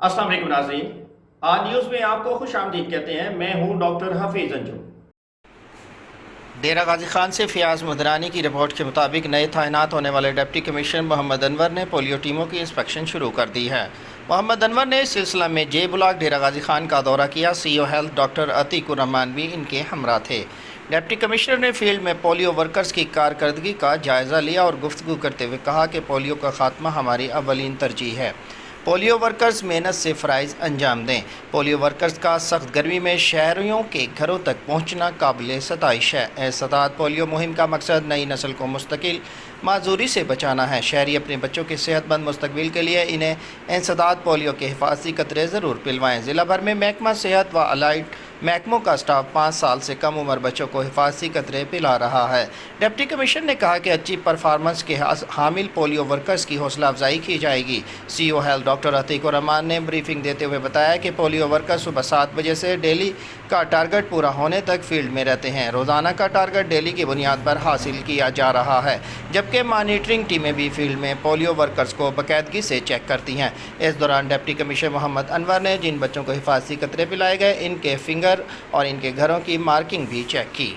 अस्सलाम वालेकुम नाज़रीन, आज न्यूज़ में आपको खुश आमदीद कहते हैं। मैं हूँ डॉक्टर हफीज़ अंजुम। डेरा गाजी खान से फयाज मदरानी की रिपोर्ट के मुताबिक नए तैनात होने वाले डिप्टी कमिश्नर मोहम्मद अनवर ने पोलियो टीमों की इंस्पेक्शन शुरू कर दी है। मोहम्मद अनवर ने इस सिलसिला में जे ब्लॉक डेरा गाजी खान का दौरा किया। CEO health doctor Atiqur Rahman भी इनके हमरा थे। डिप्टी कमिश्नर ने फील्ड में पोलियो वर्कर्स की कारकर्दगी का जायज़ा लिया और गुफ्तगू करते हुए कहा कि पोलियो का खात्मा हमारी अव्वलीन तरजीह है। पोलियो वर्कर्स मेहनत से फ़राइज़ अंजाम दें। पोलियो वर्कर्स का सख्त गर्मी में शहरियों के घरों तक पहुँचना काबिल सताइश है। एहसास पोलियो मुहिम का मकसद नई नस्ल को मुस्तकिल माजूरी से बचाना है। शहरी अपने बच्चों के सेहतमंद मुस्तकबिल के लिए इन्हें एहसास पोलियो के हिफाजती कतरे ज़रूर पिलवाएँ। ज़िला भर में महकमा सेहत व अलाइड महकमों का स्टाफ 5 साल से कम उम्र बच्चों को हिफाजती कतरे पिला रहा है। डिप्टी कमिश्नर ने कहा कि अच्छी परफॉर्मेंस के हामिल पोलियो वर्कर्स की हौसला अफजाई की जाएगी। CEO health doctor Atiqur Rahman ने ब्रीफिंग देते हुए बताया कि पोलियो वर्कर्स सुबह 7 बजे से डेली का टारगेट पूरा होने तक फील्ड में रहते हैं। रोज़ाना का टारगेट डेली की बुनियाद पर हासिल किया जा रहा है, जबकि मॉनिटरिंग टीमें भी फील्ड में पोलियो वर्कर्स को बाकायदगी से चेक करती हैं। इस दौरान डिप्टी कमिश्नर मोहम्मद अनवर ने जिन बच्चों को हिफाजती कतरे पिलाए गए, इनके फिंगर और इनके घरों की मार्किंग भी चेक की।